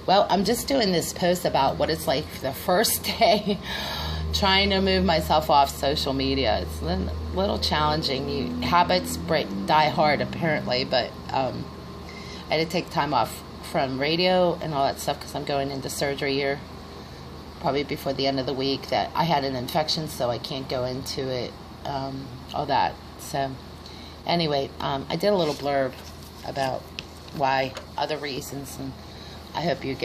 Well, I'm just doing this post about what it's like the first day trying to move myself off social media. It's a little challenging. Habits die hard, apparently, but I had to take time off from radio and all that stuff because I'm going into surgery here probably before the end of the week. That I had an infection, so I can't go into it, all that. So anyway, I did a little blurb about why, other reasons, and I hope you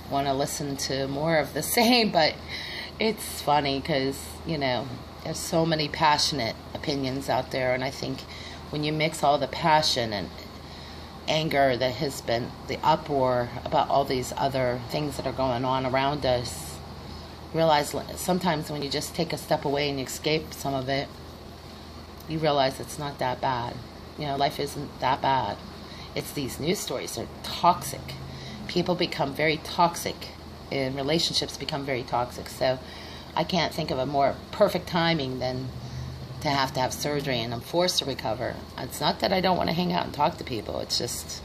want to listen to more of the same. But it's funny because, there's so many passionate opinions out there, and I think when you mix all the passion and anger that has been, the uproar about all these other things that are going on around us, realize sometimes when you just take a step away and you escape some of it, you realize it's not that bad. Life isn't that bad. It's these news stories are toxic. People become very toxic, and relationships become very toxic. So I can't think of a more perfect timing than to have surgery, and I'm forced to recover. It's not that I don't want to hang out and talk to people. It's just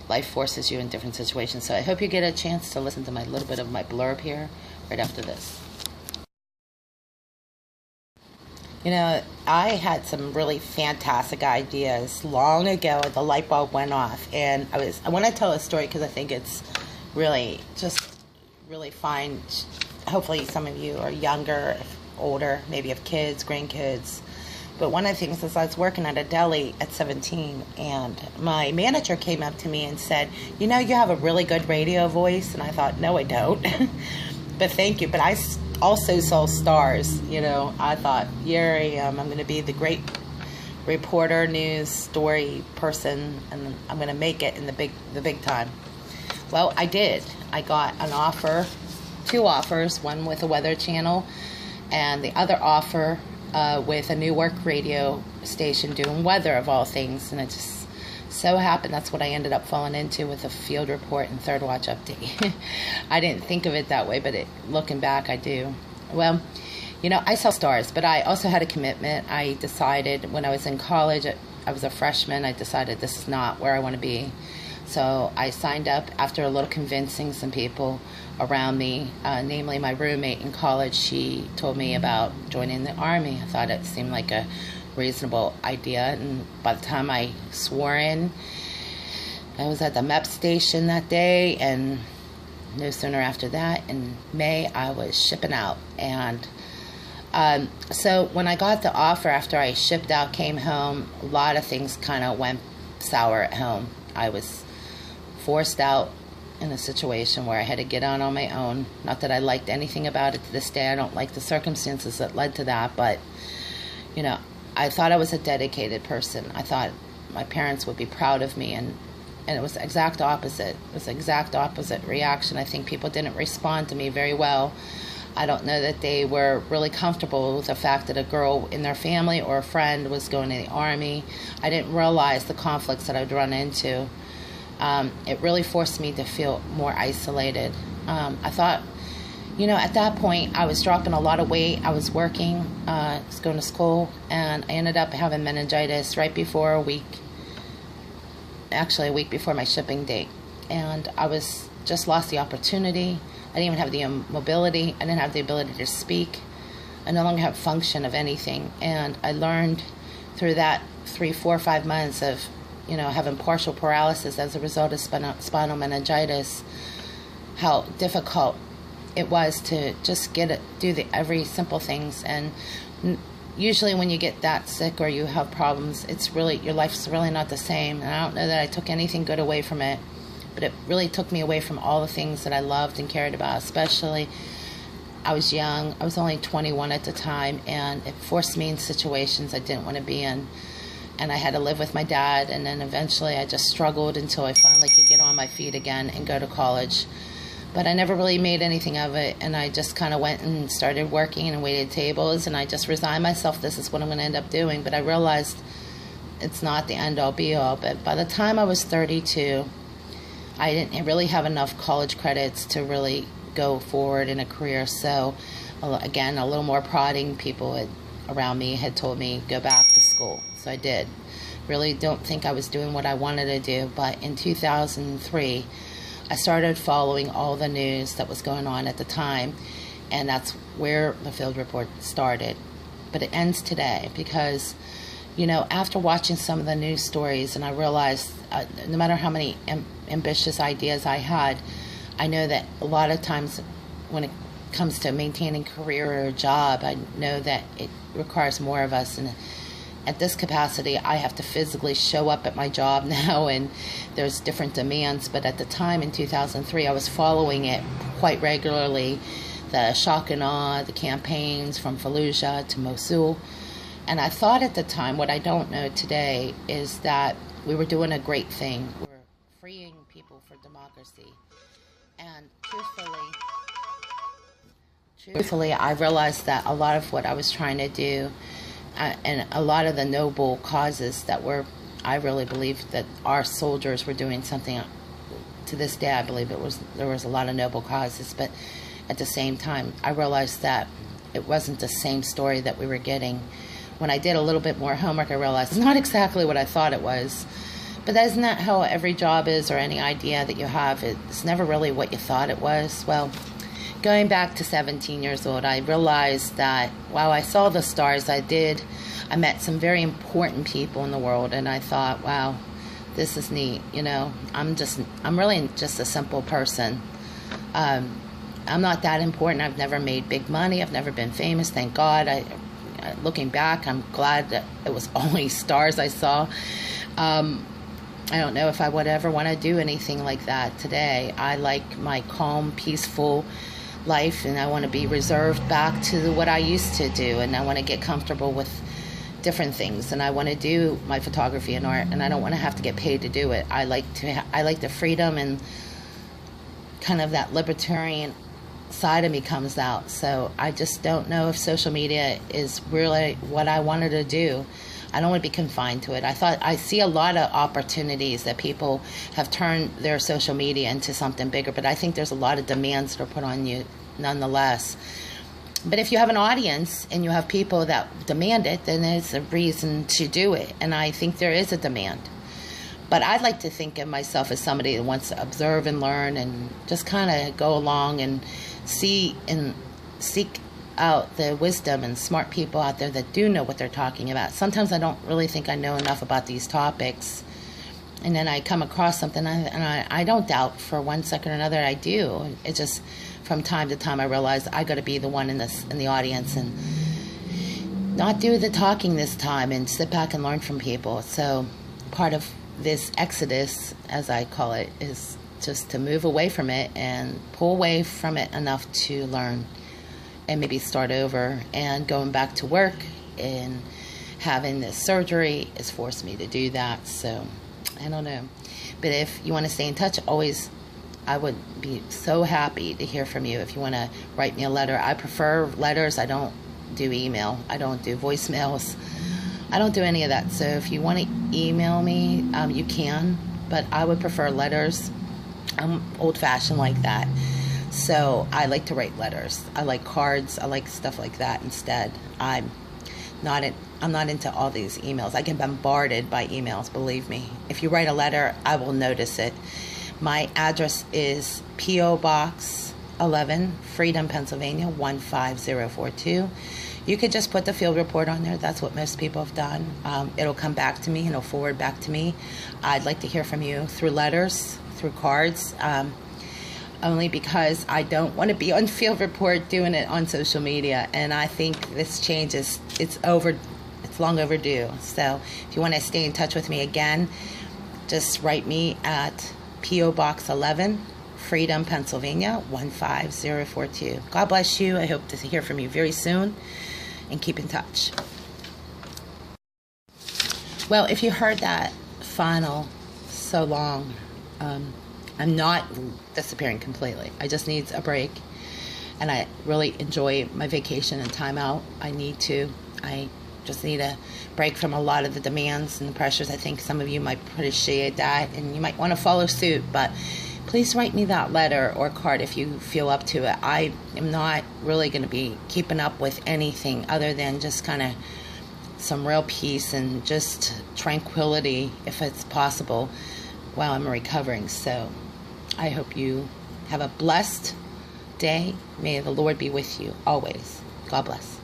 life forces you in different situations. So I hope you get a chance to listen to my little bit of my blurb here right after this. I had some really fantastic ideas long ago. The light bulb went off, and I want to tell a story because I think it's really fine. Hopefully some of you are younger, older, maybe have kids, grandkids. But one of the things is I was working at a deli at 17, and my manager came up to me and said, you have a really good radio voice. And I thought, no, I don't. But thank you. But I also saw stars. I thought, here I am. I'm going to be the great reporter, news story person, and I'm going to make it in the big time. Well, I did. I got an offer, 2 offers, one with a weather channel and the other offer with a Newark radio station doing weather of all things. And it just so happened that's what I ended up falling into with a field report and third watch update. I didn't think of it that way, but looking back, I do. Well, I saw stars, but I also had a commitment. I decided when I was in college, I was a freshman, I decided this is not where I want to be. So I signed up after a little convincing some people around me, namely my roommate in college. She told me about joining the Army. I thought it seemed like a reasonable idea, and by the time I swore in, I was at the MEP station that day, and no sooner after that, in May, I was shipping out. And so when I got the offer, after I shipped out, came home, a lot of things kind of went sour at home. I was forced out in a situation where I had to get on my own. Not that I liked anything about it to this day. I don't like the circumstances that led to that, but I thought I was a dedicated person. I thought my parents would be proud of me, and it was the exact opposite. It was the exact opposite reaction. I think people didn't respond to me very well. I don't know that they were really comfortable with the fact that a girl in their family or a friend was going to the Army. I didn't realize the conflicts that I'd run into. It really forced me to feel more isolated. I thought, at that point, I was dropping a lot of weight. I was working, I was going to school, and I ended up having meningitis right before a week before my shipping date. And I just lost the opportunity. I didn't even have the mobility. I didn't have the ability to speak. I no longer have function of anything. And I learned through that 3, 4, 5 months of having partial paralysis as a result of spinal meningitis, how difficult it was to just do every simple things. And usually when you get that sick or you have problems, your life's really not the same. And I don't know that I took anything good away from it, but it really took me away from all the things that I loved and cared about. Especially, I was young. I was only 21 at the time, and it forced me in situations I didn't want to be in. And I had to live with my dad, and then eventually I just struggled until I finally could get on my feet again and go to college. But I never really made anything of it, and I just kind of went and started working and waited tables, and I just resigned myself, this is what I'm going to end up doing. But I realized it's not the end-all, be-all. But by the time I was 32, I didn't really have enough college credits to really go forward in a career. So, again, a little more prodding. People around me had told me, go back to school. So I did. Really don't think I was doing what I wanted to do. But in 2003, I started following all the news that was going on at the time, and that's where the field report started. But it ends today because, after watching some of the news stories, and I realized no matter how many ambitious ideas I had, I know that a lot of times when it comes to maintaining a career or a job, I know that it requires more of us. And at this capacity, I have to physically show up at my job now, and there's different demands. But at the time in 2003, I was following it quite regularly, the shock and awe, the campaigns from Fallujah to Mosul. And I thought at the time, what I don't know today, is that we were doing a great thing. We're freeing people for democracy. And truthfully, I realized that a lot of what I was trying to do, and a lot of the noble causes that I really believe that our soldiers were doing something. To this day, I believe there was a lot of noble causes, but at the same time, I realized that it wasn't the same story that we were getting. When I did a little bit more homework, I realized it's not exactly what I thought it was. But isn't that how every job is, or any idea that you have? It's never really what you thought it was. Well, going back to 17 years old, I realized that while I saw the stars, I met some very important people in the world, and I thought, wow, this is neat. I'm really just a simple person. I'm not that important. I've never made big money. I've never been famous, thank God. Looking back, I'm glad that it was only stars I saw. I don't know if I would ever want to do anything like that today. I like my calm, peaceful life, and I want to be reserved back to what I used to do, and I want to get comfortable with different things, and I want to do my photography and art, and I don't want to have to get paid to do it. I like the freedom, and kind of that libertarian side of me comes out. So I just don't know if social media is really what I wanted to do. I don't want to be confined to it. I see a lot of opportunities that people have turned their social media into something bigger, but I think there's a lot of demands that are put on you nonetheless. But if you have an audience and you have people that demand it, then it's a reason to do it. And I think there is a demand. But I'd like to think of myself as somebody that wants to observe and learn and just kind of go along and see and seek out the wisdom and smart people out there that do know what they're talking about. Sometimes I don't really think I know enough about these topics. And then I come across something, and I don't doubt for 1 second or another I do. It just, from time to time, I realize I got to be the one in the audience and not do the talking this time and sit back and learn from people. So part of this exodus, as I call it, is just to move away from it and pull away from it enough to learn and maybe start over. And going back to work and having this surgery has forced me to do that. So I don't know. But if you want to stay in touch, I would be so happy to hear from you. If you want to write me a letter, I prefer letters. I don't do email. I don't do voicemails. I don't do any of that. So if you want to email me, you can, but I would prefer letters. I'm old-fashioned like that. So I like to write letters. I like cards. I like stuff like that instead. I'm not into all these emails. I get bombarded by emails, believe me. If you write a letter, I will notice it. My address is P.O. Box 11, Freedom, Pennsylvania, 15042. You could just put the field report on there. That's what most people have done. It'll come back to me, and it'll forward back to me. I'd like to hear from you through letters, through cards, only because I don't want to be on field report doing it on social media. And I think this change it's long overdue. So if you want to stay in touch with me again, just write me at P.O. Box 11, Freedom, Pennsylvania, 15042. God bless you. I hope to hear from you very soon, and keep in touch. Well, if you heard that final so long, I'm not disappearing completely. I just need a break, and I really enjoy my vacation and time out. I just need a break from a lot of the demands and the pressures. I think some of you might appreciate that, and you might want to follow suit, but please write me that letter or card if you feel up to it. I am not really going to be keeping up with anything other than just kind of some real peace and just tranquility, if it's possible, while I'm recovering. So I hope you have a blessed day. May the Lord be with you always. God bless.